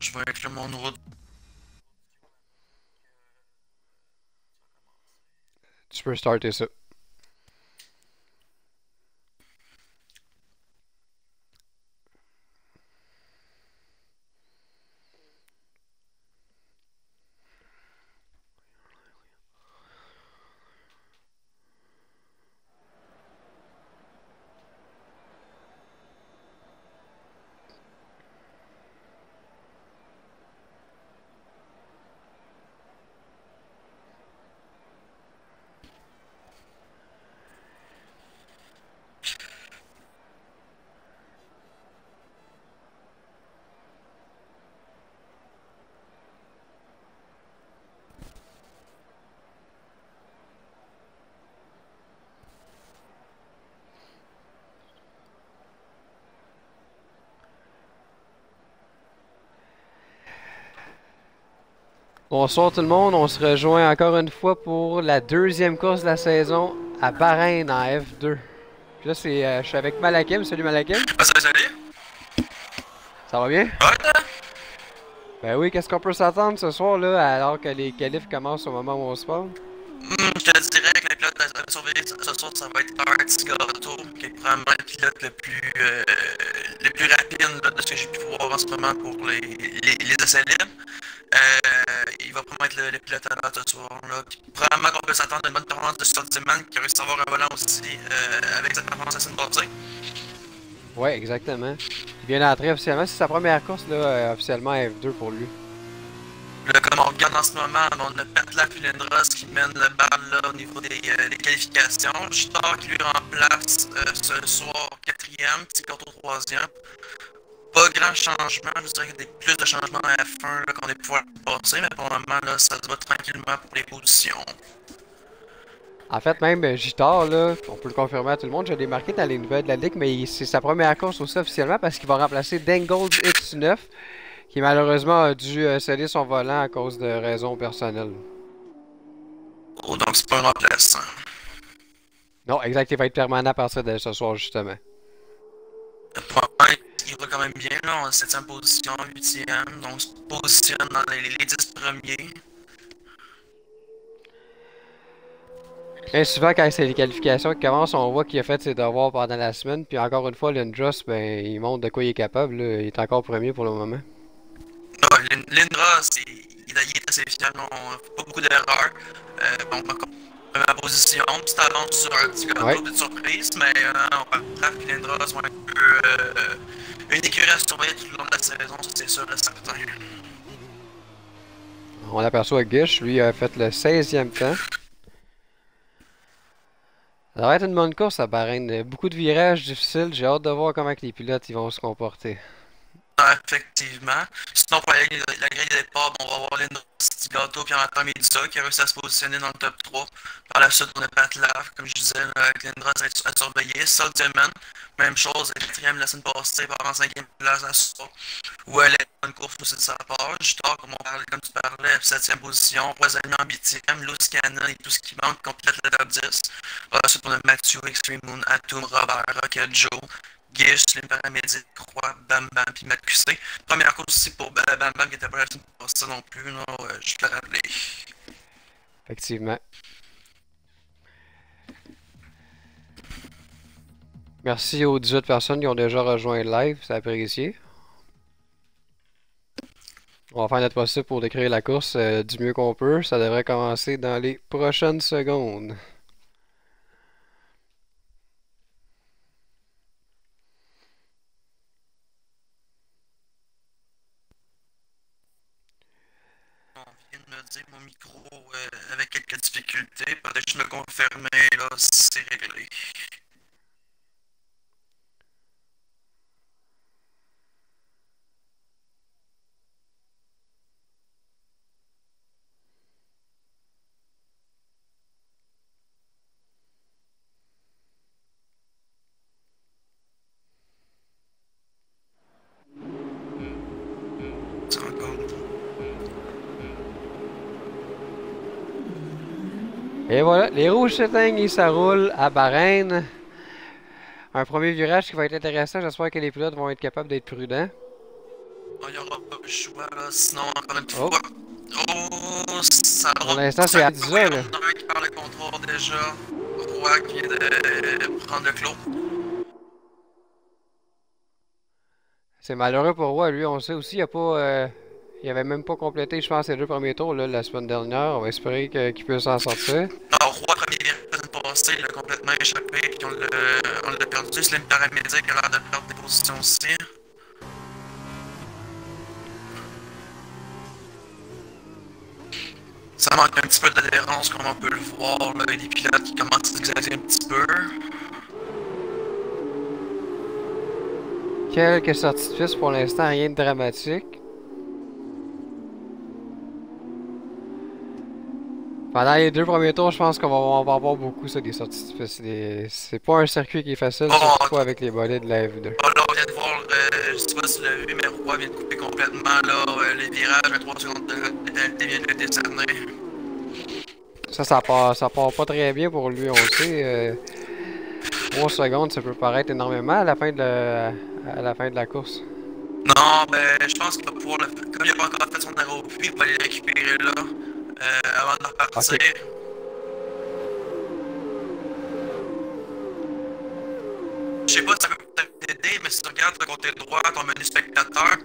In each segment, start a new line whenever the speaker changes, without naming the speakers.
Je vais inclure mon route.
Tu peux starter ça. Bonsoir tout le monde, on se rejoint encore une fois pour la deuxième course de la saison à Bahreïn en F2. Puis là, je suis avec Malakim. Salut Malakim.
Ah, salut?
Ça va bien?
Ouais, toi?
Ben oui, qu'est-ce qu'on peut s'attendre ce soir là, alors que les qualifs commencent au moment où on se parle?
Je te dirais que le pilote à surveiller ce soir, ça va être Art Gatto, qui est probablement le pilote le plus rapide là, de ce que j'ai pu voir en ce moment pour les essais libres. Il va probablement être le pilote à l'heure ce soir. Là. Puis, probablement qu'on peut s'attendre à une bonne performance de Stoltzman qui a réussi à avoir un volant aussi avec sa performance à Sine-Passée.
Ouais, exactement. Il vient d'entrer officiellement, c'est sa première course là, officiellement à F2 pour lui.
Là, comme on regarde en ce moment, on a Petla Lindros qui mène le bal là, au niveau des qualifications. Gitar qui lui remplace ce soir quatrième, Petit Corto troisième. Pas grand changement, je dirais qu'il y a plus de changements à F1 qu'on est pouvoir passer, mais pour le moment, là, ça se va tranquillement pour les positions.
En fait, même Gitar, là, on peut le confirmer à tout le monde, je l'ai marqué dans les nouvelles de la Ligue, mais c'est sa première course aussi officiellement parce qu'il va remplacer Dengold X9, qui malheureusement a dû céder son volant à cause de raisons personnelles.
Oh, donc c'est pas un remplaçant.
Non, exact, il va être permanent à partir de ce soir, justement.
Pour le moment, il va quand même bien, là, en 7e position, 8e, donc on se positionne dans les 10 premiers.
Et souvent, quand c'est les qualifications qui commencent, on voit qu'il a fait ses devoirs pendant la semaine, puis encore une fois, Lindros, ben, il montre de quoi il est capable, là. Il est encore premier pour le moment.
Ah, Lindros, il est assez fiable, on fait pas beaucoup d'erreurs. Bon, première position, petite avance sur un petit
Ouais,
gâteau de surprise, mais on va Raph et Lindros vont être une écurie à surveiller tout le long de la saison, ça c'est sûr et certain.
on aperçoit Gish, lui a fait le 16e temps. Ça va être une bonne course à Bahreïn. Beaucoup de virages difficiles. J'ai hâte de voir comment les pilotes ils vont se comporter.
Effectivement. Sinon, pour la grille de départ, on va avoir Lindros, Petit Gâteau, puis en attendant Medusa qui a réussi à se positionner dans le top 3. Par la suite, on a Pat Lav, comme je disais, avec Lindros à surveiller. Sol Diamond, même chose, quatrième la semaine passée, par en cinquième place à ça. Où elle est une course aussi de sa part. Jutar, comme tu parlais, 7e position. Rosalie en 8e. Luz Cannon et tout ce qui manque complète le top 10. Par la suite, on a Mathieu, Extreme Moon, Atom, Robert, Rocket Joe. Gish, les paramédics, Croix, Bam Bam, puis Matt QC. Première course aussi pour Bam Bam qui était pas là pour ça non plus, là, je te le rappelais.
Effectivement. Merci aux 18 personnes qui ont déjà rejoint le live. C'est apprécié. On va faire notre possible pour décrire la course du mieux qu'on peut. Ça devrait commencer dans les prochaines secondes.
On vient de me dire mon micro avec quelques difficultés. Peut-être que je me confirmer, là, c'est réglé. C'est encore.
Et voilà, les rouges s'éteignent et ça roule à Bahreïn. Un premier virage qui va être intéressant. J'espère que les pilotes vont être capables d'être prudents.
Il n'y aura pas choix, là. Sinon, encore une
Oh,
fois. Oh, ça
pour
drop.
l'instant, c'est Adiza, là.
Qui parle le contrôle déjà. Roy qui vient de prendre le clos.
C'est malheureux pour Roy, lui, on le sait aussi, il avait même pas complété, je pense, les 2 premiers tours, là, la semaine dernière. On va espérer qu'il peut s'en sortir.
Alors, Roy, premier virage la semaine passée, il a complètement échappé, puis on l'a perdu. Slim Paramédic a l'air de perdre des positions aussi. Ça manque un petit peu d'adhérence, comme on peut le voir. Là. Il y a des pilotes qui commencent à s'exagérer un petit peu.
Quelques sorties de piste pour l'instant, rien de dramatique. Pendant les 2 premiers tours, je pense qu'on va avoir beaucoup ça, des sorties de piste. C'est pas un circuit qui est facile, surtout pas avec les bolets de la F2.
Oh, là, on vient de voir, je sais pas si tu l'as vu, mais Roy vient de couper complètement là, les virages, 23 secondes de pénalité vient de le décerner.
Ça part pas très bien pour lui, on le sait. 3 secondes, ça peut paraître énormément à la fin de la course.
Non, ben, je pense qu'il va pouvoir le faire. Comme il n'a pas encore fait son aéropui, il va aller le récupérer là, avant de repartir.
Okay.
Je sais pas si ça peut peut-être t'aider, mais si tu regardes de côté droit, ton menu spectateur,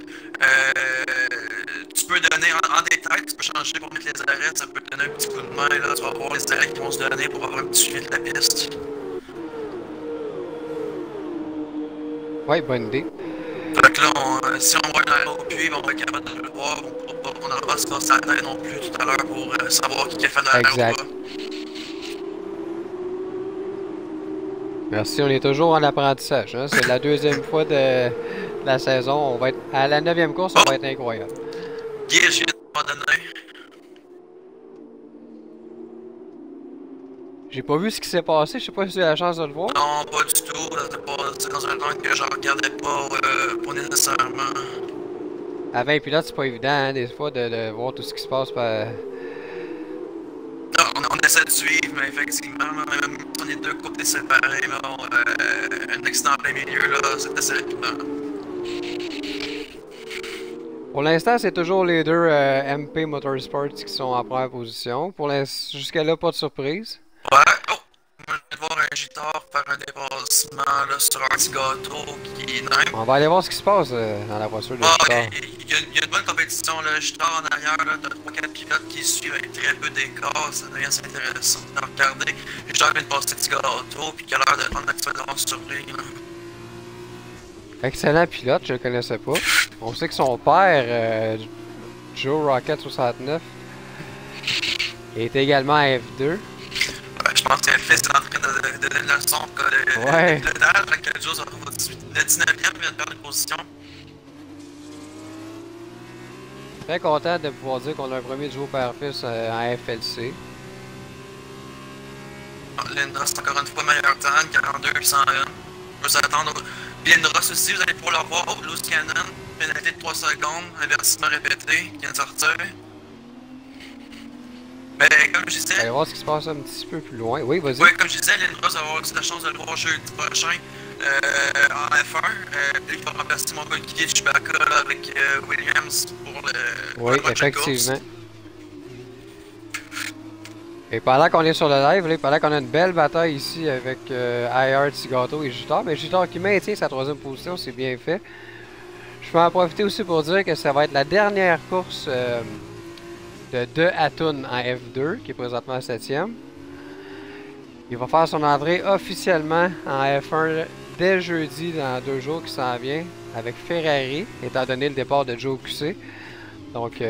tu peux donner en détail, tu peux changer pour mettre les arrêts, ça peut te donner un petit coup de main, là, tu vas voir les arrêts qui vont se donner pour avoir un petit suivi de la piste.
Ouais, bonne idée.
Fait que là, si on voit l'aéropui, on va être capable de le voir, on n'aura pas à se casser la tête non plus tout à l'heure pour savoir qui a fait l'aéropui.
Exact. Merci, on est toujours en apprentissage. Hein? C'est la 2e fois de la saison. On va être à la 9e course, on va être incroyable.
Guy, je viens de m'abandonner.
J'ai pas vu ce qui s'est passé, je sais pas si j'ai eu la chance de le voir.
Non, pas du tout. C'est dans un angle que je regardais pas nécessairement.
À 20 pilotes, c'est pas évident, hein, des fois, de voir tout ce qui se passe.
Non, on essaie de suivre, mais effectivement, même on est 2 côtés séparés, là, un accident en plein milieu, là, c'est assez rapidement.
Pour l'instant, c'est toujours les 2 MP Motorsports qui sont en première position. Jusqu'à là, pas de surprise.
Ouais, oh! On vient de voir un Gitar faire un dépassement là, sur un petit gâteau qui n'aime.
On va aller voir ce qui se passe dans la voiture de Gitar.
Il y a une bonne compétition, là. Gitar en arrière, là, t'as 3-4 pilotes qui suivent avec très peu d'écart, ça devient assez intéressant de regarder. Gitar vient de passer un petit gâteau, puis qui a l'air de prendre l'accélération sur lui, là.
Excellent pilote, je le connaissais pas. On sait que son père, Joe Rocket 69, est également à F2.
Je pense que le fils est en train de donner une leçon de pilotage, avec le Joe, le 19e vient de perdre une position.
Très content de pouvoir dire qu'on a un premier duo père-fils en FLC.
Lindros, c'est encore une fois meilleur temps, 42 101. On peut s'attendre. Lindros aussi, vous allez pouvoir le voir. Oh, Loose Cannon, pénalité de 3 secondes, avertissement répété, qui vient de sortir. Mais comme je disais.
Allez voir ce qui se passe un petit peu plus loin. Oui, vas-y.
Oui, comme je disais, Lindros va avoir la chance de le voir jeudi prochain en F1. Lui, il va remplacer mon coéquipier de Chewbacca avec Williams pour le.
Oui, effectivement. Et pendant qu'on est sur le live, là, pendant qu'on a une belle bataille ici avec IR, Tigato et Gitar, mais Gitar qui maintient sa 3e position, c'est bien fait. Je peux en profiter aussi pour dire que ça va être la dernière course de Atun en F2, qui est présentement 7e. Il va faire son entrée officiellement en F1 dès jeudi, dans 2 jours qui s'en vient, avec Ferrari, étant donné le départ de Joe QC. Donc,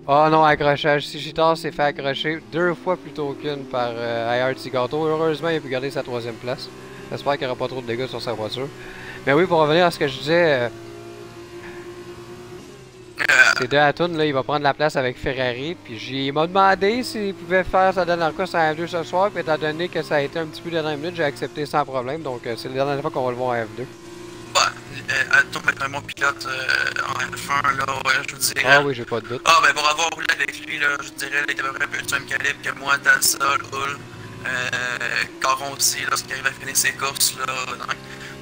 oh non, accrochage. Si Gitar s'est fait accrocher 2 fois plutôt qu'une par IR Tigato. Heureusement, il a pu garder sa 3e place. J'espère qu'il n'y aura pas trop de dégâts sur sa voiture. Mais oui, pour revenir à ce que je disais, c'est de Atun, là, il va prendre la place avec Ferrari. Puis il m'a demandé s'il pouvait faire sa dernière course en F2 ce soir. Puis étant donné que ça a été un petit peu de dernière minute, j'ai accepté sans problème. Donc c'est la dernière fois qu'on va le voir en F2.
Atun est un bon pilote en F1, là, je vous dirais.
Ah oui, j'ai pas de doute.
Ah, ben pour avoir roulé avec lui, là, je dirais, il est à peu près un peu du même calibre que moi, Tassa, Hull, Caron aussi, lorsqu'il arrive à finir ses courses, là. Donc.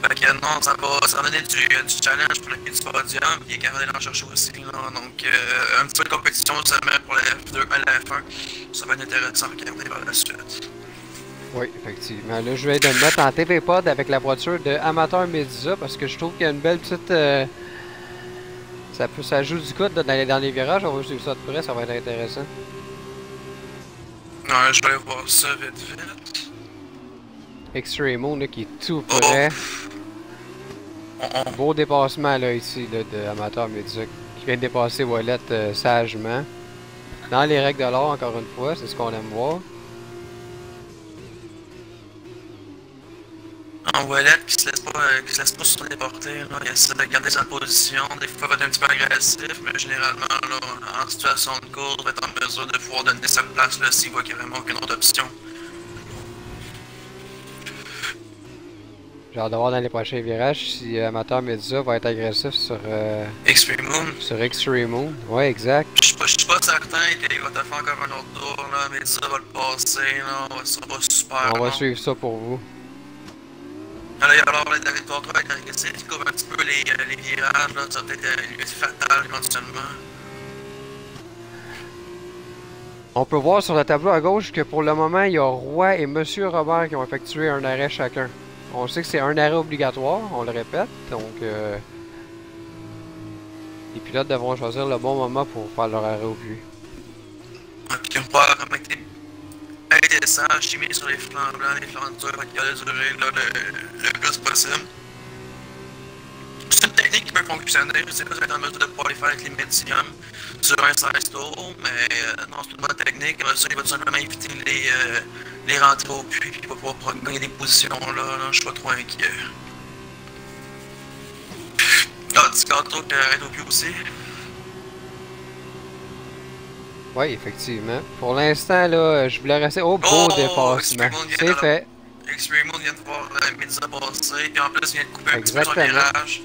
Fait que non, ça va donner du challenge pour le pied du podium, puis il est capable d'en chercher aussi. Là. Donc, un petit peu de compétition seulement pour la F2 à la F1. Ça va être intéressant à regarder par la suite.
Oui, effectivement. Là, je vais de me mettre en TV Pod avec la voiture de Amateur Medusa parce que je trouve qu'il y a une belle petite. Ça joue du coup dans les virages. On va suivre ça de près, ça va être intéressant.
Ouais, je vais aller voir ça vite vite.
Extreme Moon là, qui est tout près. Beau dépassement là ici là, de Amateur Medusa qui vient de dépasser Wallet sagement. Dans les règles de l'or, encore une fois, c'est ce qu'on aime voir.
En Wallet qui se laisse pas se déporter, là. Il essaie de garder sa position, des fois il va être un petit peu agressif, mais généralement là, en situation de course, il va être en mesure de pouvoir donner sa place là s'il voit qu'il n'y a vraiment aucune autre option.
J'ai hâte de voir dans les prochains virages si Amateur Medusa va être agressif sur
Extreme Moon.
Sur Extreme Moon. Ouais, exact.
Je suis pas certain qu'il va te faire encore un autre tour, là, mais ça va le passer, là, ça va super.
On va suivre ça pour vous.
Alors, la victoire 3 est agressif, il couvre un petit peu les virages, là, ça va peut-être lui être fatal éventuellement.
On peut voir sur le tableau à gauche que pour le moment, il y a Roy et Monsieur Robert qui ont effectué un arrêt chacun. On sait que c'est un arrêt obligatoire, on le répète, donc les pilotes devront choisir le bon moment pour faire leur arrêt au puits.
Puis on va avec des descentes chimiques sur les flancs blancs, les flancs durs, qui va durer là, le plus possible. C'est une technique qui peut fonctionner, je sais pas si vous êtes en mesure de pouvoir les faire avec les médiums sur un 16 tours, mais non, c'est une bonne technique. Ça, il va tout simplement éviter les rentrées au puits, puis il va pouvoir gagner des positions là, je suis pas trop inquiet. Ah, Discato qui arrête au puits aussi.
Oui, effectivement. Pour l'instant, là, je voulais rester au beau dépassement. C'est fait.
Extreme Moon vient de voir Medusa passer, puis en plus, il vient de couper un petit peu son
Exactement.
virage.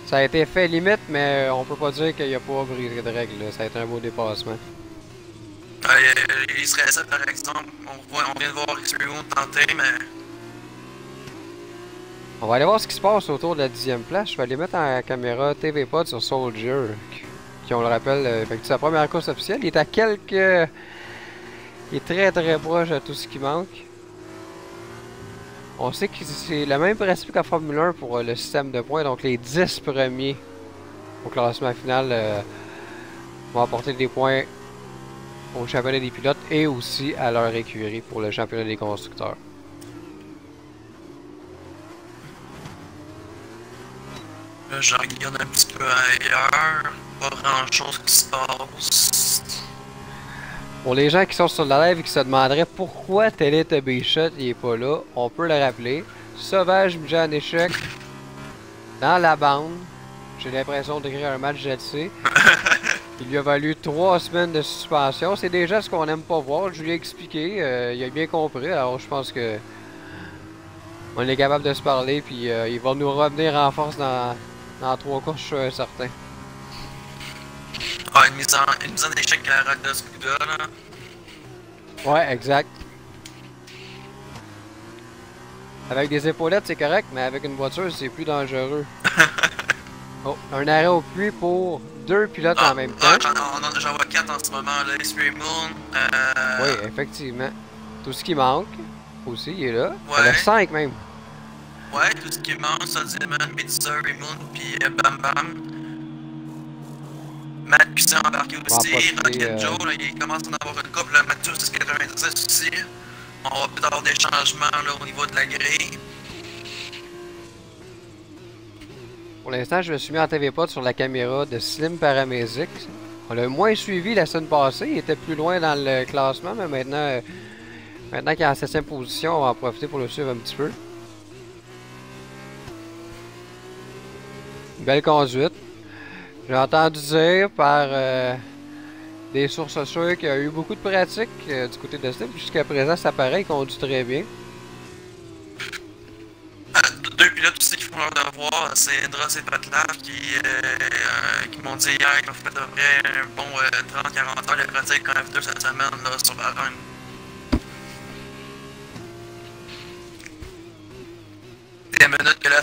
Ça a été fait limite, mais on peut pas dire qu'il n'y a pas brisé de règles. Là. Ça a été un beau dépassement.
Il serait ça, par exemple. On vient de voir Extreme Moon tenter, mais.
On va aller voir ce qui se passe autour de la 10e place. Je vais aller mettre en caméra TV Pod sur Soldier, qui on le rappelle, effectue sa première course officielle. Il est à quelques... Il est très très proche de tout ce qui manque. On sait que c'est le même principe qu'en Formule 1 pour le système de points. Donc les 10 premiers au classement final vont apporter des points au championnat des pilotes et aussi à leur écurie pour le championnat des constructeurs.
Là, je regarde un petit peu ailleurs. Pas grand chose qui se passe.
Pour les gens qui sont sur la live et qui se demanderaient pourquoi Teletubby Shot il est pas là, on peut le rappeler. Sauvage mis en échec dans la bande. J'ai l'impression d'écrire un match GLC. Il lui a valu 3 semaines de suspension. C'est déjà ce qu'on n'aime pas voir. Je lui ai expliqué. Il a bien compris. Alors je pense que on est capable de se parler. Puis il va nous revenir en force dans 3 courses, je suis certain.
Ah, une mise en échec à la rade de Scuda, là.
Ouais, exact. Avec des épaulettes, c'est correct, mais avec une voiture, c'est plus dangereux. Oh, un arrêt au puits pour 2 pilotes en même temps.
J'en vois 4 en ce moment, là. Extreme Moon.
Oui, effectivement. Tout ce qui manque, aussi, il est là.
Ouais.
Il y en a 5 même.
Ouais, tout ce qui manque, ça, c'est Medusa, Moon, puis Bam Bam. Matt Cussin embarqué aussi. Rocket Joe, là, il commence à en avoir une couple. Mathieu, c'est ce qui est 96 aussi. On va peut-être avoir des changements là, au niveau de la grille.
Pour l'instant, je me suis mis en TV Pod sur la caméra de Slim Paramesic. On l'a moins suivi la semaine passée. Il était plus loin dans le classement, mais maintenant qu'il est en 7e position, on va en profiter pour le suivre un petit peu. Une belle conduite. J'ai entendu dire par des sources sûres qu'il y a eu beaucoup de pratique du côté de Slim. Jusqu'à présent, ça paraît qu'il conduit très bien.
Deux pilotes aussi qui font leur devoir, c'est Indros et Patlav qui m'ont dit hier qu'ils ont fait à peu près un bon 30-40 heures de pratique en F2 cette semaine là, sur Bahreïn. Et à la minute que la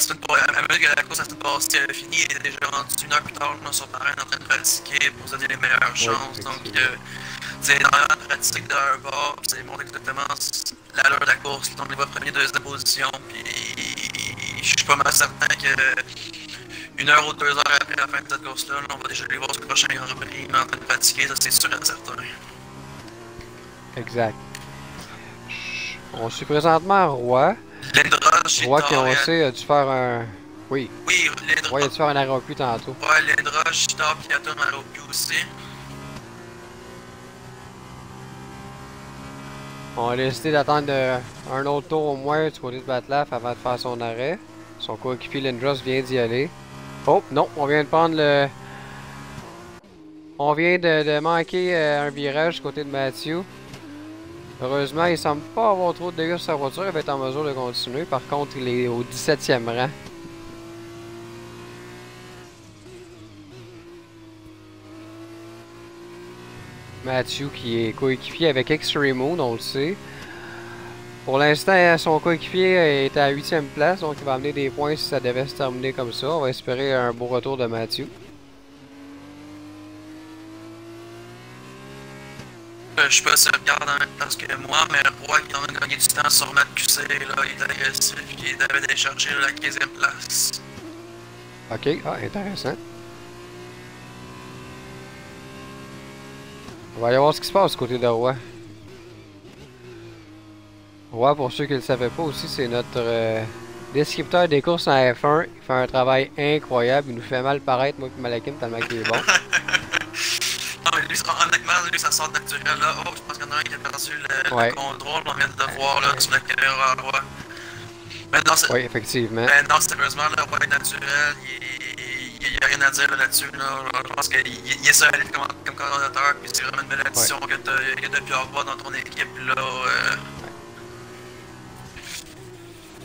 course la semaine passée avait fini, il était déjà rendu 1 heure plus tard dans son terrain en train de pratiquer pour se donner les meilleures chances. Donc, c'est énormément de pratique de leur bord, puis ça démontre exactement l'allure de la course. On les voit premier, deuxième position, puis je suis pas mal certain que 1 heure ou 2 heures après la fin de cette course-là, on va déjà les voir sur le prochain Grand Prix en train de pratiquer, ça c'est sûr et certain.
Exact. On suit présentement à Roy.
Lindros,
Roy qui on sait a dû faire un... Oui.
Oui, Lindros.
Roy a dû faire un arrêt au cul tantôt.
Ouais, Lindros, Chitar, puis Atom à l'autre cul aussi.
On a décidé d'attendre un autre tour au moins du côté de Batlaf avant de faire son arrêt. Son coéquipier Lindros vient d'y aller. Oh, non, on vient de prendre le... On vient de manquer un virage du côté de Matthew. Heureusement, il semble pas avoir trop de dégâts sur sa voiture. Il va être en mesure de continuer. Par contre, il est au 17e rang. Matthew qui est coéquipier avec Extreme Moon, on le sait. Pour l'instant, son coéquipier est à 8e place, donc il va amener des points si ça devait se terminer comme ça. On va espérer un beau retour de Matthew.
Je sais pas si il regarde en même temps que moi, mais Roy qui en a gagné du temps sur Matt QC, là, il est agressif, il avait d'aller chercher la 15e place.
Ok, ah, intéressant. On va aller voir ce qui se passe du côté de Roy. Roy, pour ceux qui ne le savaient pas aussi, c'est notre descripteur des courses en F1. Il fait un travail incroyable, il nous fait mal paraître, moi et Malakim, tellement qu'il est bon.
Non, mais lui, honnêtement, lui, ça sort naturel là. Oh, je pense qu'il y en a un qui a perdu le contrôle, on vient de le voir là, sur la caméra. Ouais. Mais non,
oui, effectivement.
Mais non, sérieusement, le Roy est naturel, il n'y a rien à dire là-dessus. Là. Je pense qu'il est solide comme coordonnateur, puis c'est vraiment une belle addition que tu as pu avoir dans ton équipe. Là,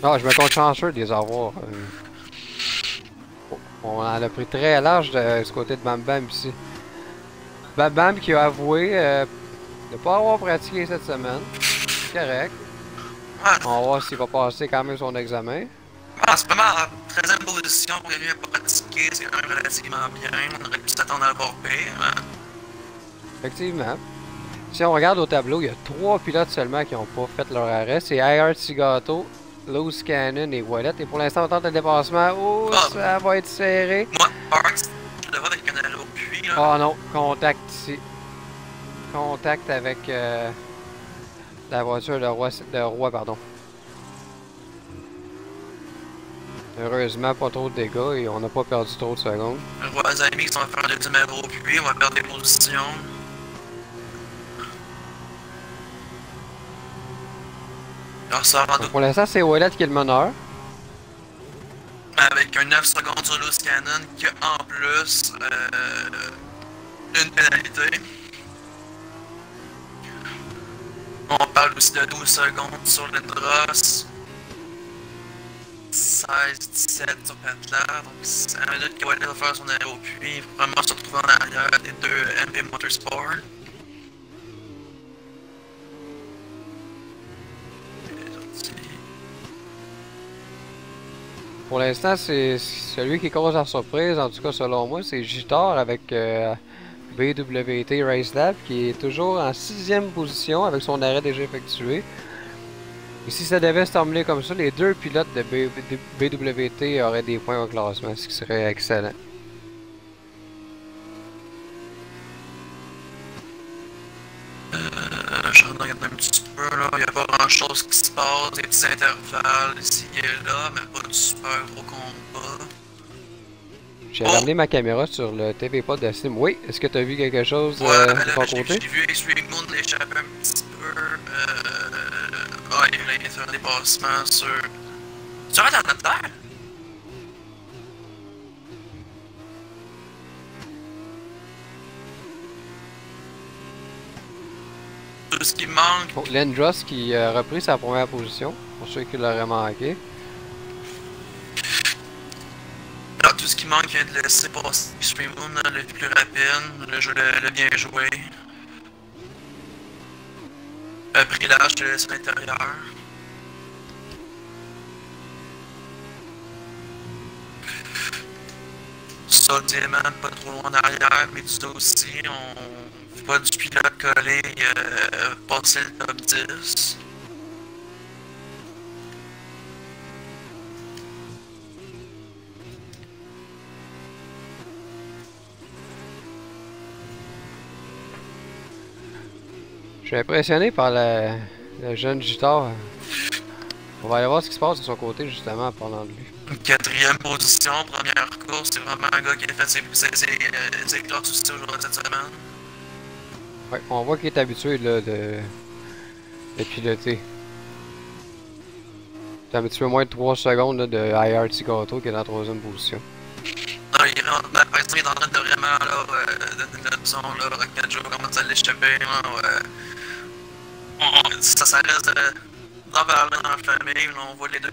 Non, je me compte chanceux de les avoir. On en a pris très large du côté de Bam Bam ici. Bam Bam qui a avoué ne pas avoir pratiqué cette semaine. C'est correct.
Ouais.
On va voir s'il va passer quand même son examen.
Ah, c'est pas mal en 13e position pour quelqu'un qui n'a pas pratiqué, c'est quand même relativement bien. On aurait pu s'attendre à le voir pire. Hein.
Effectivement. Si on regarde au tableau, il y a 3 pilotes seulement qui n'ont pas fait leur arrêt. C'est IR Tsugato, Loose Cannon et Wallet. Et pour l'instant, on tente le dépassement. Oh, ça va être serré.
Moi, Parks, je le vois avec un arrêt au puits.
Oh non, contact ici. Contact avec la voiture de Roy, pardon. Heureusement, pas trop de dégâts et on n'a pas perdu trop de secondes.
Le Roi Zami qui va faire le deuxième arrêt au puits, on va perdre des positions.
Donc, pour l'instant, c'est Wallet qui est le meneur.
Avec un 9 secondes sur Loose Cannon qui a en plus une pénalité. On parle aussi de 12 secondes sur Lindros. 16-17 sur Petlar. Donc c'est à la minute que Wallet va faire son arrêt au puits. Il va vraiment se retrouver en arrière des deux MP Motorsport.
Pour l'instant, c'est celui qui cause la surprise, en tout cas selon moi, c'est Jitar avec BWT Race Lab qui est toujours en 6e position avec son arrêt déjà effectué. Et si ça devait se terminer comme ça, les deux pilotes de BWT auraient des points au classement, ce qui serait excellent.
Je regarde un petit peu, là. Il n'y a pas grand chose qui se passe, des petits intervalles ici et là, mais pas de super gros combat.
J'ai ramené ma caméra sur le TV Pod de Sim. Oui, est-ce que tu as vu quelque chose de ton côté?
J'ai vu Extreme Moon l'échapper un petit peu. Ouais, il vient de faire un dépassement sur. Tu vas dans notre terre? Tout ce qui manque.
Oh, Lendros qui a repris sa première position, pour ceux qui l'auraient manqué.
Alors, tout ce qui manque vient de laisser passer Extreme Moon le plus rapide. Le jeu l'a bien joué. Pris l'âge, je te laisse à l'intérieur. Sol Diamant, pas trop loin derrière, Medusa aussi. On fait pas du pilote collé, passer le top 10.
Je suis impressionné par le jeune Gitar. On va aller voir ce qui se passe de son côté, justement, en parlant de lui.
Quatrième position, première course, c'est vraiment un gars qui a fait ses classes aussi aujourd'hui cette semaine.
Ouais, on voit qu'il est habitué là, de piloter. C'est un petit peu moins de 3 secondes là, de IRT Gato qui est dans la troisième position.
Non, il rentre, par exemple, il est en train de vraiment là, donner une leçon, là, Rocket Joe commence à l'échapper. Ça reste d'en parler dans la famille, là, on voit les deux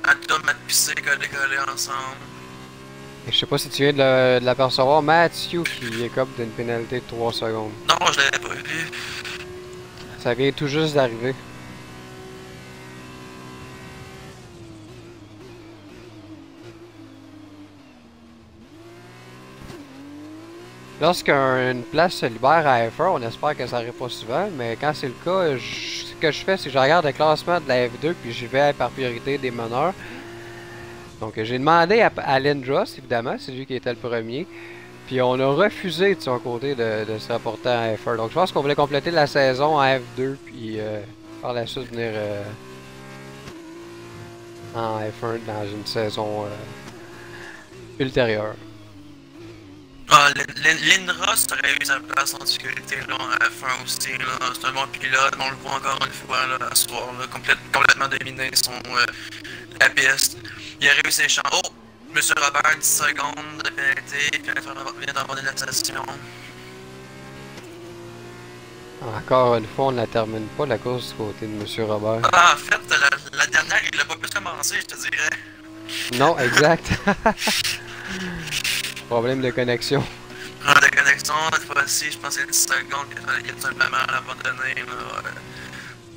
atomes à pisser collés ensemble.
Et je sais pas si tu viens de l'apercevoir, Matthew qui écope d'une pénalité de 3 secondes.
Non, je l'avais pas vu.
Ça vient tout juste d'arriver. Lorsqu'une place se libère à F1, on espère que ça arrive pas souvent, mais quand c'est le cas, ce que je fais, c'est que je regarde le classement de la F2 puis j'y vais par priorité des meneurs. Donc j'ai demandé à Lindros, évidemment, c'est lui qui était le premier, puis on a refusé de son côté de se rapporter à F1. Donc je pense qu'on voulait compléter la saison à F2 puis par la suite venir en F1 dans une saison ultérieure.
Ah, Lindros aurait eu sa place en sécurité là, en F1 aussi. C'est un bon pilote, on le voit encore une fois là, à ce soir, là, complètement dominé la piste. Il a réussi les champs. Oh! Monsieur Robert, 10 secondes de pénalité, puis il vient d'abandonner la station.
Encore une fois, on ne la termine pas la course du côté de Monsieur Robert.
Ah, en fait, la dernière, il l'a pas plus commencé, je te dirais.
Non, exact. Problème de connexion.
Problème de connexion, cette fois-ci, je pense que c'est 10 secondes qu'il a tout simplement abandonné.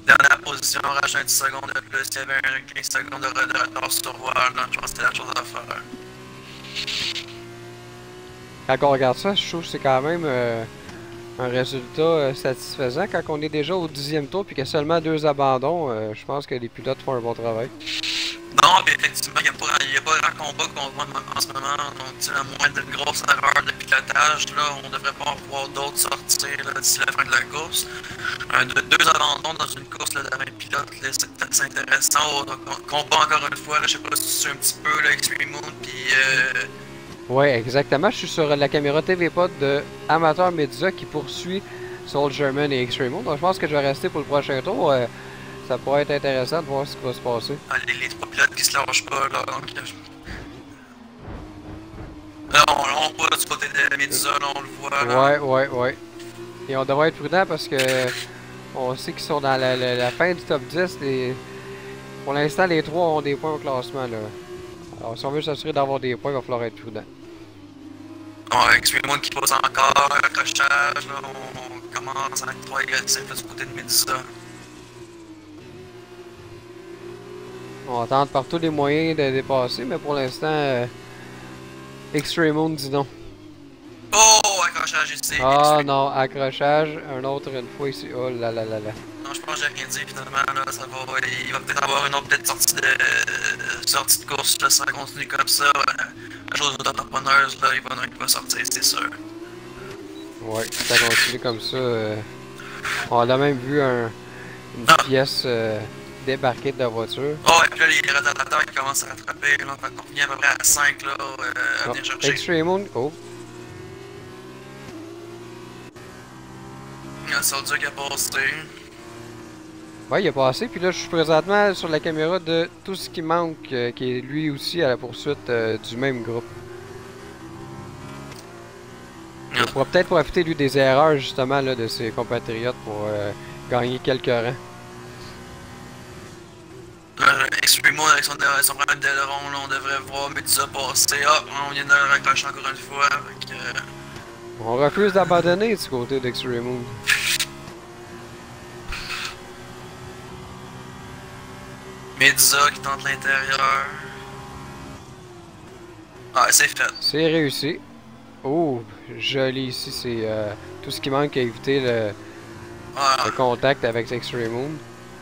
Dernière position, on rajoute un 10 secondes de plus, il y avait un 15 secondes de retard sur voile, je pense que c'était la chose à faire.
Quand on regarde ça, je trouve que c'est quand même un résultat satisfaisant. Quand on est déjà au 10e tour et qu'il y a seulement 2 abandons, je pense que les pilotes font un bon travail.
Non, mais effectivement, il n'y a pas grand combat qu'on voit en ce moment. Donc, à moins d'une grosse erreur de pilotage, là, on devrait pas en voir d'autres sortir d'ici la fin de la course. Deux abandons dans une course là, de 20 pilotes, c'est intéressant. Combat encore une fois, là, je sais pas si tu suis un petit peu là, Extreme Moon, puis.
Ouais, exactement. Je suis sur la caméra TV Pod de Amateur Medusa qui poursuit Soldierman et Extreme Moon. Donc, je pense que je vais rester pour le prochain tour. Ça pourrait être intéressant de voir ce qui va se passer.
Les trois pilotes qui se lâchent pas, là, donc... Là, on voit du côté de Medusa, là, on le voit, là.
Ouais. Et on devrait être prudent parce que on sait qu'ils sont dans la fin du top 10. Pour l'instant, les trois ont des points au classement, là. Alors, si on veut s'assurer d'avoir des points, il va falloir être prudent.
Extreme Moon qui pose encore, accrochage, là, on commence à être trop agressif du côté de Medusa.
On tente par tous les moyens de dépasser, mais pour l'instant, Extreme Moon dit non.
Oh, accrochage ici.
Ah non, accrochage, un autre une fois ici. Oh là là là là.
Non, je pense que j'ai rien dit finalement, là, il va peut-être avoir une autre sortie de course, là, si ça continue comme ça. La chose aux entrepreneurs, là, il va sortir, c'est sûr.
Ouais, si ça continue comme ça, on a même vu une pièce débarquer de la voiture.
Oh, et puis là, les retardateurs qui commencent à rattraper, là, fait qu'on revient à peu près à 5 là, à venir chercher.
Extreme Moon, oh.
Il y a le soldat qui a passé.
Ouais, il a passé, puis là je suis présentement sur la caméra de tout ce qui manque, qui est lui aussi à la poursuite du même groupe. Il pourra peut-être profiter lui des erreurs justement là, de ses compatriotes pour gagner quelques rangs.
Extreme Moon avec son problème d'aileron, là, on devrait voir Medusa passer. Hop, on vient de le raccrocher encore une fois.
On refuse d'abandonner du côté d'Extreme Moon. Medusa
qui tente l'intérieur. Ouais, c'est fait.
C'est réussi. Oh, joli ici, c'est tout ce qui manque à éviter le
Ouais.
contact avec Extreme Moon.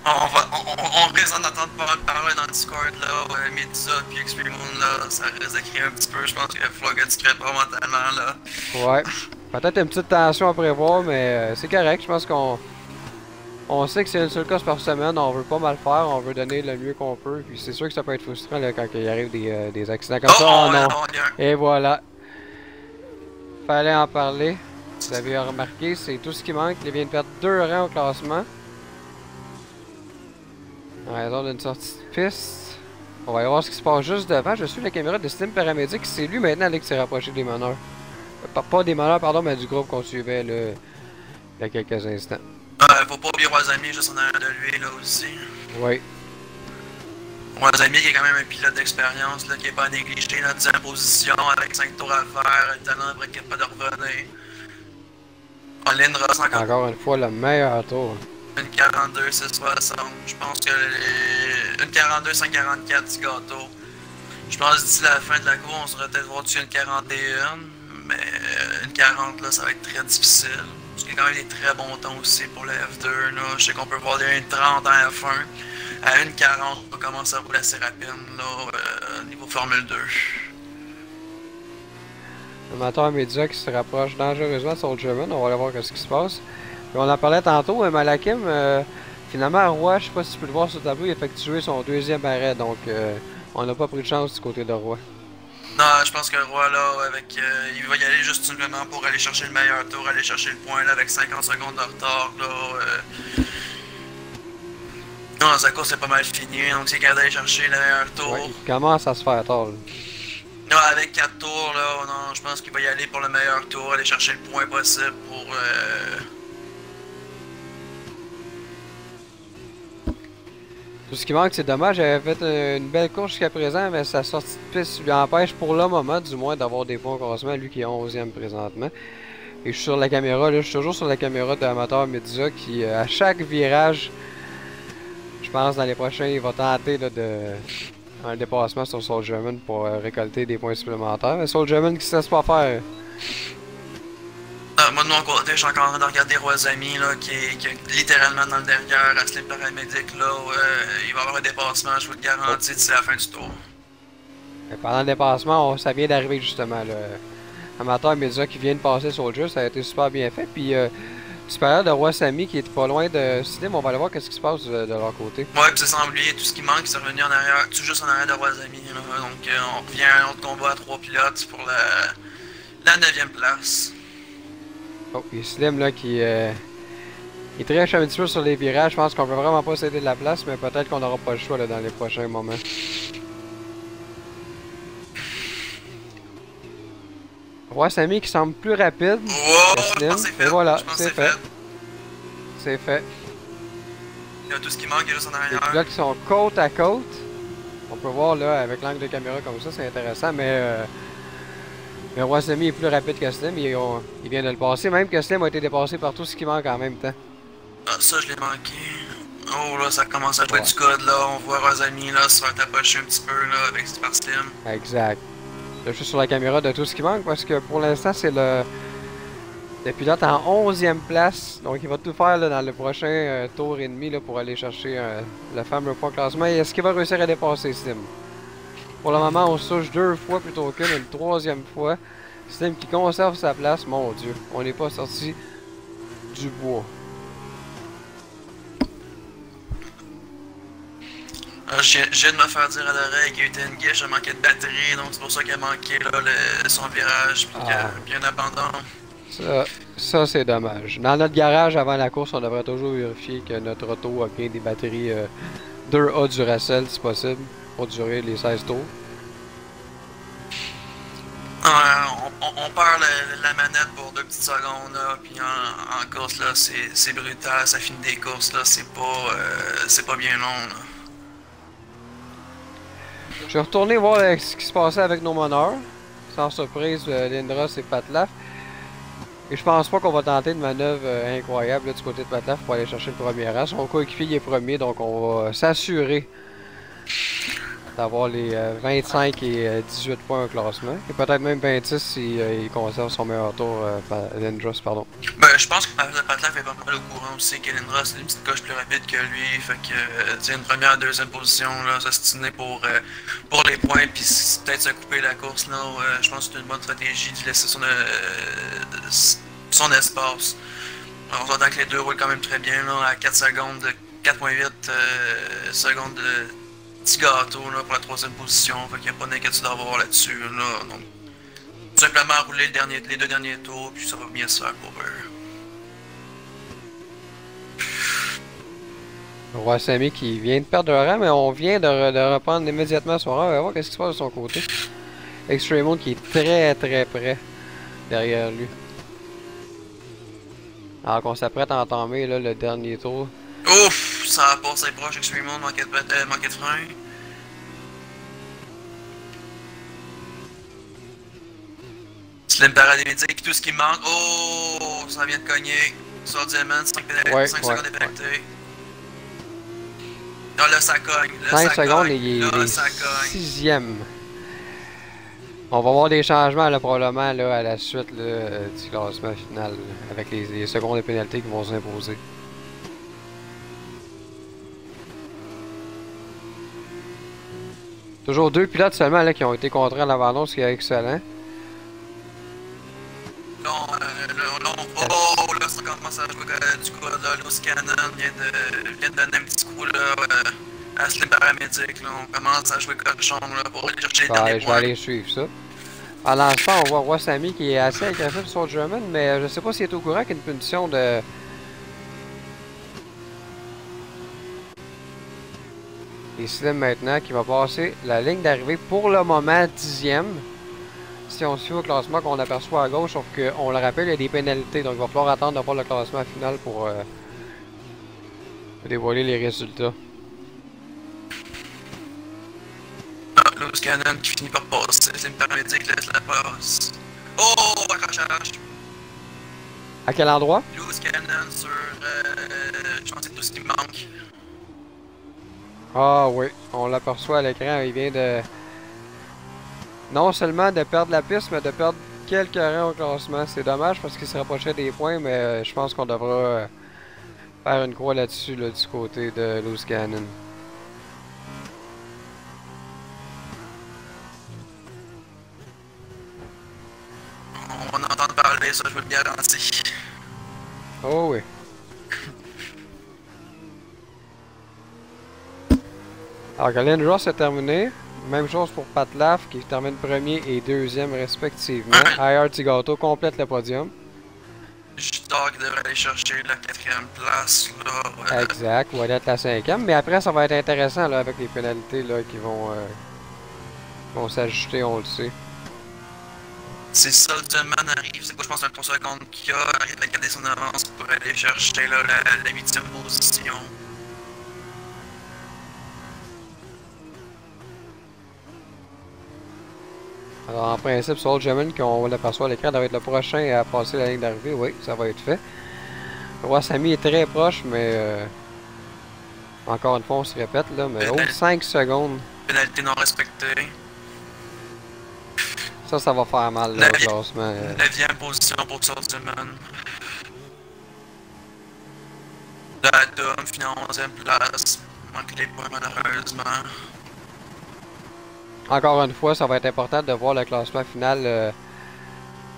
On risque d'entendre parler dans le Discord, là, Medusa puis Extreme Moon, là, ça risque de créer un petit peu, je pense qu'il va falloir que tu crées pas mentalement, là.
Ouais. Peut-être une petite tension à prévoir, mais c'est correct. Je pense qu'on sait que c'est une seule course par semaine. On veut pas mal faire, on veut donner le mieux qu'on peut. Puis c'est sûr que ça peut être frustrant là, quand il arrive des accidents comme ça. Oh non! Et voilà. Fallait en parler. Vous avez remarqué, c'est tout ce qui manque. Il vient de perdre 2 rangs au classement. En raison d'une sortie de piste. On va aller voir ce qui se passe juste devant. Je suis la caméra de Steam Paramédic. C'est lui maintenant là, qui s'est rapproché des meneurs. Pas des meneurs, pardon, mais du groupe qu'on suivait là, il y a quelques instants.
Faut pas oublier Wazami, juste en arrière de lui, là, aussi.
Oui.
Wazami qui est quand même un pilote d'expérience, là, qui est pas négligé, là, 10e position, avec 5 tours à faire, le talent après qu'il n'y a pas de revenir. Lindros
Encore une fois, le meilleur tour.
Une 42, 660. Je pense que une 42, 144 du gâteau. Je pense que d'ici la fin de la course, on sera peut-être voir dessus une 41. Mais une 40, là, ça va être très difficile. Parce qu'il y a quand même des très bons temps aussi pour le F2. Là. Je sais qu'on peut voir des 30 en F1. À une 40, on va commencer à rouler assez rapide là, niveau Formule 2.
Le moteur Medusa qui se rapproche dangereusement de Soulja Moon. On va aller voir ce qui se passe. Puis on en parlait tantôt, Malakim, finalement, Roy, je sais pas si tu peux le voir sur le tableau, il a effectué son 2e arrêt. Donc, on n'a pas pris de chance du côté de Roy.
Non, je pense que Roy, là, il va y aller juste simplement pour aller chercher le meilleur tour, aller chercher le point, là, avec 50 secondes de retard, là. Non, sa course est pas mal finie, donc c'est qu'à aller chercher le meilleur tour.
Ouais, il commence à se faire tard, là.
Non, avec 4 tours, là, non, je pense qu'il va y aller pour le meilleur tour, aller chercher le point possible pour...
Tout ce qui manque, c'est dommage. J'avais fait une belle course jusqu'à présent, mais sa sortie de piste lui empêche pour le moment, du moins, d'avoir des points au classement, lui qui est 11e présentement. Et je suis sur la caméra, là, je suis toujours sur la caméra de l'amateur Medusa qui, à chaque virage, je pense dans les prochains, il va tenter là, un dépassement sur Soulja Moon pour récolter des points supplémentaires. Mais Soulja Moon qui se laisse pas faire.
Moi de mon côté, je suis encore en train de regarder Roisami là, qui est littéralement dans le derrière à Slim Paramédic là, il va y avoir un dépassement, je vous le garantis, d'ici la fin du tour.
Et pendant le dépassement, ça vient d'arriver justement. Amateur Medusa qui vient de passer Soulja, ça a été super bien fait. Puis supérieur de Roisami qui est pas loin de Slim, on va aller voir qu'est-ce qui se passe de leur côté.
Ouais, puis c'est sans oublier tout ce qui manque, c'est revenu en arrière, tout juste en arrière de Roisami. Donc on revient à un autre combat à 3 pilotes pour la 9e place.
Oh, il y a Slim là qui il triche un petit peu sur les virages. Je pense qu'on peut vraiment pas céder de la place, mais peut-être qu'on n'aura pas le choix là, dans les prochains moments. Roisami qui semble plus rapide que Slim. Et voilà, c'est fait. C'est fait.
Il y a tout ce qui manque, il y a juste en arrière.
Les pilotes qui sont côte à côte. On peut voir là avec l'angle de caméra comme ça, c'est intéressant, mais Roisami est plus rapide que Slim, il vient de le passer, même que Slim a été dépassé par tout ce qui manque en même temps.
Ah, ça je l'ai manqué. Oh là, ça commence à jouer du code là, on voit Roisami là se faire tapocher un petit peu là avec par Slim.
Exact. Là, je suis sur la caméra de tout ce qui manque parce que pour l'instant c'est le pilote en 11e place, donc il va tout faire là, dans le prochain tour et demi là, pour aller chercher le fameux point classement. Et est-ce qu'il va réussir à dépasser Slim? Pour le moment, on se touche 2 fois plutôt qu'une, une 3e fois. Slim qui conserve sa place, mon Dieu, on n'est pas sorti du bois.
Je viens de me faire dire à l'oreille qu'il y a eu une guiche, il manquait de batterie, donc c'est pour ça qu'il a manqué là, son virage, puis qu'il a bien abandonné.
Ça c'est dommage. Dans notre garage, avant la course, on devrait toujours vérifier que notre auto a bien des batteries 2A Duracell, si possible, pour durer les 16 tours.
On perd la manette pour 2 petites secondes, là, puis en course, là, c'est brutal, ça finit des courses, là, c'est pas bien long, là.
Je vais retourner voir ce qui se passait avec nos meneurs. Sans surprise, Lindros et Patlaf. Et je pense pas qu'on va tenter une manœuvre incroyable là, du côté de Patlaf pour aller chercher le premier rang. Son coéquipier est premier, donc on va s'assurer d'avoir les 25 et 18 points au classement. Et peut-être même 26 si il conserve son meilleur tour, Lindros, pardon.
Ben, je pense que Patlaf est pas mal au courant aussi que Lindros c'est une petite coche plus rapide que lui. Fait que, tu sais, une première, deuxième position, là, s'astiner pour les points, puis peut-être se couper la course, là. Je pense que c'est une bonne stratégie de laisser son espace. On s'entend que les deux roulent quand même très bien, là, à 4 secondes, 4,8 secondes de petit gâteau, là, pour la troisième position. Fait qu'il n'y a pas d'inquiétude à avoir là-dessus, là. Donc, tout simplement rouler les deux derniers tours, puis ça va bien se faire pour eux.
Roi Sami qui vient de perdre un rang, mais on vient de reprendre immédiatement son rang. On va voir qu'est-ce qui se passe de son côté. Extreme qui est très très près derrière lui. Alors qu'on s'apprête à entamer là, le dernier tour.
Ouf! Ça a passé proche, Extreme manquait de frein. Slim paralytique, tout ce qui manque. Oh! Ça vient de cogner. Sur Diamond, 5 secondes de pénalité. Non, là, ça cogne. Là,
5
ça
secondes
cogne.
et il est
Là, ça cogne.
6e. On va voir des changements là, probablement là, à la suite là, du classement final là, avec les secondes de pénalité qui vont s'imposer. Toujours 2 pilotes seulement là, qui ont été contraints à l'abandon, ce qui est excellent.
Oh, là, ça commence à jouer du coup, là, Loose Cannon vient de donner un petit coup là, à Slim Paramédic. Là. On commence à jouer cochon là, pour aller chercher les derniers
Je vais
points.
aller suivre ça. À l'instant, on voit Roi Sami qui est assez agressif sur German, mais je sais pas s'il est au courant qu'il y a une punition de... Et Slim maintenant qui va passer la ligne d'arrivée pour le moment 10e. Si on suit au classement qu'on aperçoit à gauche, sauf qu'on le rappelle, il y a des pénalités, donc il va falloir attendre de voir le classement final pour dévoiler les résultats.
Ah, Loose Cannon qui finit par passer. Slim Paramédic laisse la passe. Oh, accrochage!
À quel endroit?
Loose Cannon sur. Je pense que c'est tout ce qui me manque.
Ah oui, on l'aperçoit à l'écran, il vient de... Non seulement de perdre la piste, mais de perdre quelques rangs au classement. C'est dommage parce qu'il se rapprochait des points, mais je pense qu'on devra faire une croix là-dessus là, du côté de Loose Cannon.
On entend parler, ça, je vous le garantis.
Oh oui. Alors, Galen Ross a terminé. Même chose pour Pat Laf qui termine premier et deuxième respectivement. IR Tigato complète le podium.
Jutar qui devrait aller chercher la 4e place. Là,
Exact, va être la 5e. Mais après, ça va être intéressant là, avec les pénalités là, qui vont s'ajouter, on le sait.
Si Soldeman arrive, c'est quoi, je pense, un 3 secondes qu'il a, arrive à garder son avance pour aller chercher là, la 8e position.
Alors, en principe, Soul German, qu'on l'aperçoit à l'écran, doit être le prochain à passer la ligne d'arrivée. Oui, ça va être fait. Roi Sami est très proche, mais encore une fois, on se répète, là, mais 5 secondes.
Pénalité non respectée.
Ça va faire mal, là, au classement.
9e position pour Soldeman. Datum finit en 11e place. Manque les points, malheureusement.
Encore une fois, ça va être important de voir le classement final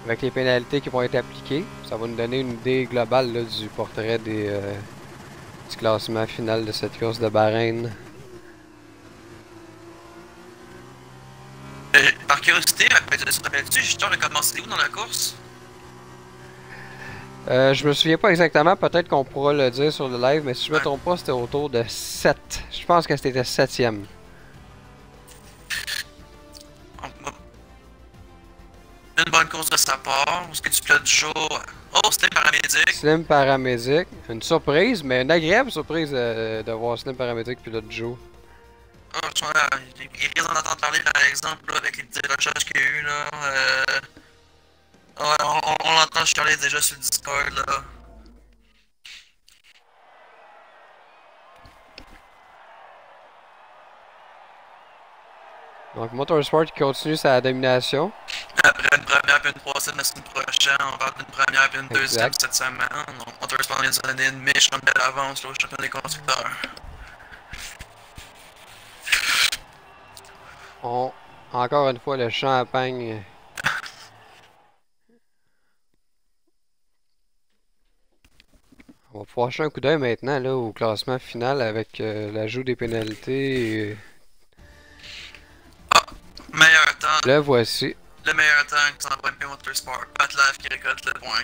avec les pénalités qui vont être appliquées. Ça va nous donner une idée globale là, du portrait du classement final de cette course de Bahreïn.
Par curiosité, rappelles-tu, Jutar a commencé où dans la course?
Je me souviens pas exactement, peut-être qu'on pourra le dire sur le live, mais si je me trompe pas, c'était autour de 7. Je pense que c'était 7e.
Une bonne course de sa part. Où est-ce que tu pilotes du jour? Oh, Slim Paramédic.
Slim Paramédic. Une surprise, mais une agréable surprise de voir Slim Paramédic pilote du jour.
Oh, il risque d'en entendre parler par exemple là, avec les petits recherches qu'il y a eu là. On l'entend chialer déjà sur le Discord là.
Donc, Motorsport qui continue sa domination.
Après une première et une troisième la semaine prochaine, on parle d'une première et une deuxième
Exact.
cette semaine. Donc, Motorsport vient de donner une méchante belle avance là, au championnat des constructeurs.
Encore une fois, le champagne. On va pouvoir jeter un coup d'œil maintenant là, au classement final avec l'ajout des pénalités.
Meilleur temps.
Le voici.
Le meilleur temps qui s'en va MP Motorsport. Patlav qui récolte le point.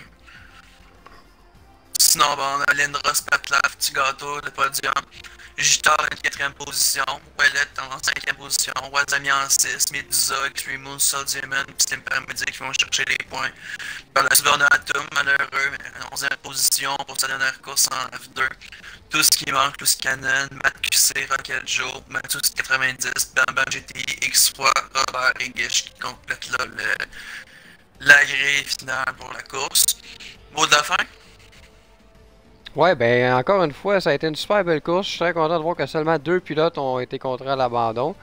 Sinon, bon, on a Lindros, Patlav, petit gâteau, le podium. Gitar en 4ème position. Ouellet en 5ème position. Wazami en 6. Medusa, Extreme Soul Demon, System Paramedic qui vont chercher les points. Par la suite, on a Atom, malheureux, mais en 11ème position pour sa dernière course en F2. Tout ce qui manque, plus Canon, Matt QC, Rocket Joe, Matthews 90, Bam Bam GTI, X3, Robert et Gish qui complètent là la grille finale pour la course. Mot de la fin?
Ouais, ben encore une fois, ça a été une super belle course. Je suis très content de voir que seulement 2 pilotes ont été contraints à l'abandon.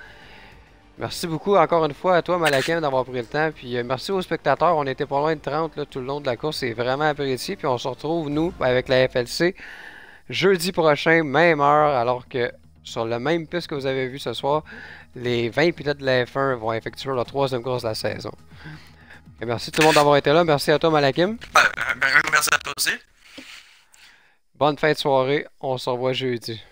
Merci beaucoup encore une fois à toi, Malakim, d'avoir pris le temps. Puis merci aux spectateurs. On était pas loin de 30 là, tout le long de la course. C'est vraiment apprécié. Puis on se retrouve, nous, avec la FLC, jeudi prochain, même heure. Alors que sur la même piste que vous avez vu ce soir, les 20 pilotes de la F1 vont effectuer leur 3e course de la saison. Et merci tout le monde d'avoir été là. Merci à toi, Malakim.
Ben, merci à toi aussi.
Bonne fin de soirée. On se revoit jeudi.